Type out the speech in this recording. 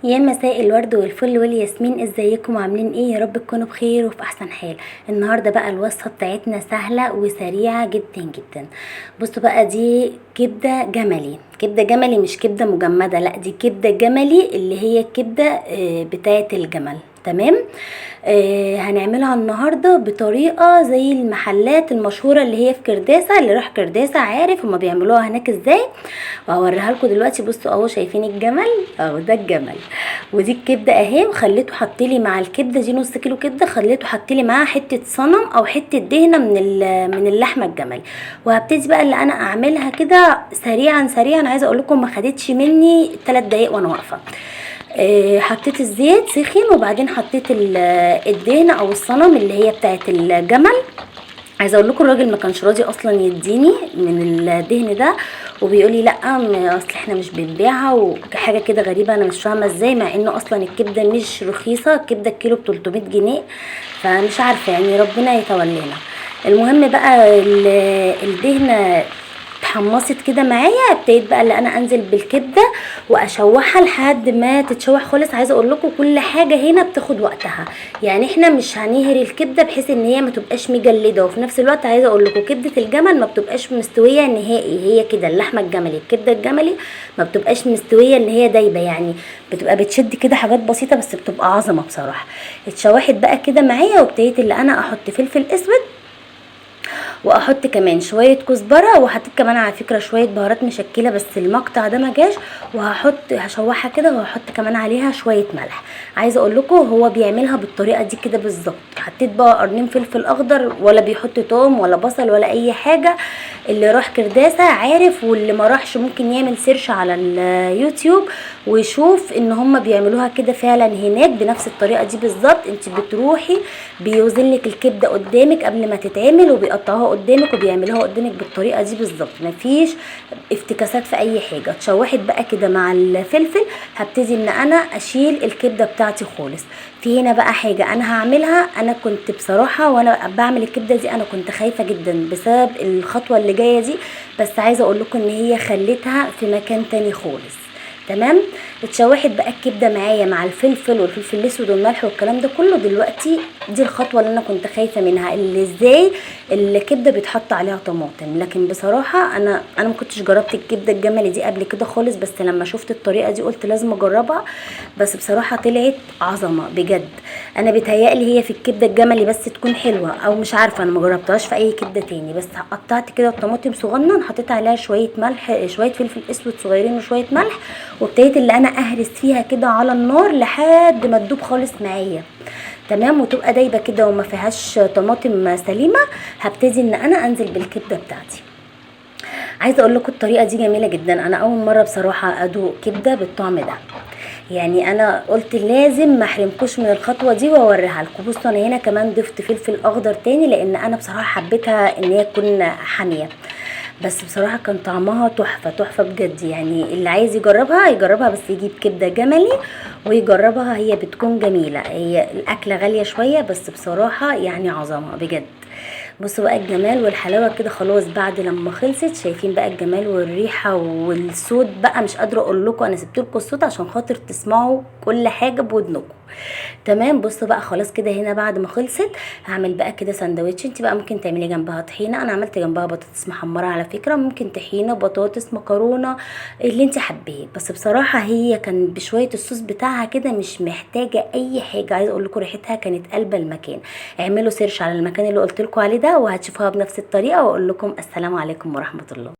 يا مساء الورد والفل والياسمين، ازيكم عاملين ايه؟ يا رب تكونوا بخير وفي احسن حال. النهارده بقى الوصفه بتاعتنا سهله وسريعه جدا جدا. بصوا بقى، دي كبده جملي. كبده جملي مش كبده مجمده، لا دي كبده جملي اللي هي الكبده بتاعه الجمل. تمام. هنعملها النهارده بطريقه زي المحلات المشهوره اللي هي في كرداسه. اللي راح كرداسه عارف هما بيعملوها هناك ازاي، وهوريها لكم دلوقتي. بصوا اهو، شايفين الجمل اهو، ده الجمل ودي الكبده اهي. وخليته حطيلي مع الكبده دي نص كيلو كبده، خليته حطيلي معاها حته صنم او حته دهنه من اللحمه الجملي. وهبتدي بقى اللي انا اعملها كده سريعا سريعا. عايزه اقول لكم ما خدتش مني 3 دقايق وانا واقفه. حطيت الزيت سخن، وبعدين حطيت الدهنه او الصنم اللي هي بتاعت الجمل. عايزه اقول لكم الراجل ما كانش راضي اصلا يديني من الدهن ده، وبيقول لي لا اصل احنا مش بنبيعها، وحاجه كده غريبه انا مش فاهمه ازاي، مع انه اصلا الكبده مش رخيصه، الكبده الكيلو ب 300 جنيه. فمش عارفه يعني، ربنا يتولانا. المهم بقى الدهنه اتحمصت كده معايا، ابتديت بقى اللي انا انزل بالكبده واشوحها لحد ما تتشوح خالص. عايزه اقول لكم كل حاجه هنا بتاخد وقتها، يعني احنا مش هنهري الكبده بحيث ان هي ما تبقاش مجلده، وفي نفس الوقت عايزه اقول لكم كبده الجمل ما بتبقاش مستويه نهائي. هي كده اللحمه الجملي، الكبده الجملي ما بتبقاش مستويه اللي هي دايبه يعني، بتبقى بتشد كده حاجات بسيطه بس بتبقى عظمه بصراحه. اتشوحت بقى كده معايا، وابتديت اللي انا احط فلفل اسود، واحط كمان شويه كزبره، وحطيت كمان على فكره شويه بهارات مشكله بس المقطع ده ما جاش. هشوحها كده، وهحط كمان عليها شويه ملح. عايزه اقول لكم هو بيعملها بالطريقه دي كده بالظبط. حطيت بقى قرنين فلفل اخضر، ولا بيحط توم ولا بصل ولا اي حاجه. اللي راح كرداسه عارف، واللي ما راحش ممكن يعمل سيرش على اليوتيوب ويشوف ان هم بيعملوها كده فعلا هناك بنفس الطريقه دي بالظبط. انت بتروحي بيوزن لك الكبده قدامك قبل ما تتعمل، وبيقطعوها قدامك وبيعملوها قدامك بالطريقه دي بالظبط، مفيش افتكاسات في اي حاجه. اتشوحت بقى كده مع الفلفل، هبتدي ان انا اشيل الكبده بتاعتي خالص. في هنا بقى حاجه انا هعملها. انا كنت بصراحه وانا بعمل الكبده دي انا كنت خايفه جدا بسبب الخطوه اللي جايه دي، بس عايزه اقول لكم ان هي خلتها في مكان تاني خالص. تمام. اتشوحت بقى الكبده معايا مع الفلفل والفلفل الاسود والملح والكلام ده كله. دلوقتي دي الخطوه اللي انا كنت خايفه منها، اللي ازاي الكبده بيتحط عليها طماطم. لكن بصراحه انا ما كنتش جربت الكبده الجملي دي قبل كده خالص، بس لما شفت الطريقه دي قلت لازم اجربها. بس بصراحه طلعت عظمه بجد. انا بيتهيألي هي في الكبده الجملي بس تكون حلوه، او مش عارفه، انا ما جربتهاش في اي كبده تاني. بس قطعت كده الطماطم صغنن، حطيت عليها شويه ملح، شويه فلفل اسود صغيرين وشويه ملح، وابتديت اللي انا اهرس فيها كده على النار لحد ما تدوب خالص معايا. تمام. وتبقى دايبه كده وما فيهاش طماطم سليمه. هبتدي ان انا انزل بالكبده بتاعتي. عايزه اقول لكم الطريقه دي جميله جدا. انا اول مره بصراحه ادوق كبده بالطعم ده، يعني انا قلت لازم ما احرمكوش من الخطوه دي واوريها لكم. بصوا انا هنا كمان ضفت فلفل اخضر تاني، لان انا بصراحه حبيتها ان هي تكون حاميه. بس بصراحه كان طعمها تحفه تحفه بجد. يعني اللي عايز يجربها يجربها، بس يجيب كبده جملي ويجربها، هي بتكون جميله. هي الاكله غاليه شويه بس بصراحه يعني عظمه بجد. بصوا بقى الجمال والحلاوه كده خلاص بعد لما خلصت. شايفين بقى الجمال والريحه والصوت بقى، مش قادره اقول لكم. انا سبت لكم الصوت عشان خاطر تسمعوا كل حاجه بودنكم. تمام. بصوا بقى خلاص كده هنا بعد ما خلصت هعمل بقى كده سندوتش. انت بقى ممكن تعملي جنبها طحينه، انا عملت جنبها بطاطس محمره على فكره. ممكن طحينه، بطاطس، مكرونه، اللي انت حبيه. بس بصراحه هي كان بشويه الصوص بتاعها كده مش محتاجه اي حاجه. عايزه اقول لكم ريحتها كانت قلبه المكان. اعملوا سيرش على المكان اللي قلت لكم عليه ده وهتشوفوها بنفس الطريقه. واقول لكم السلام عليكم ورحمه الله.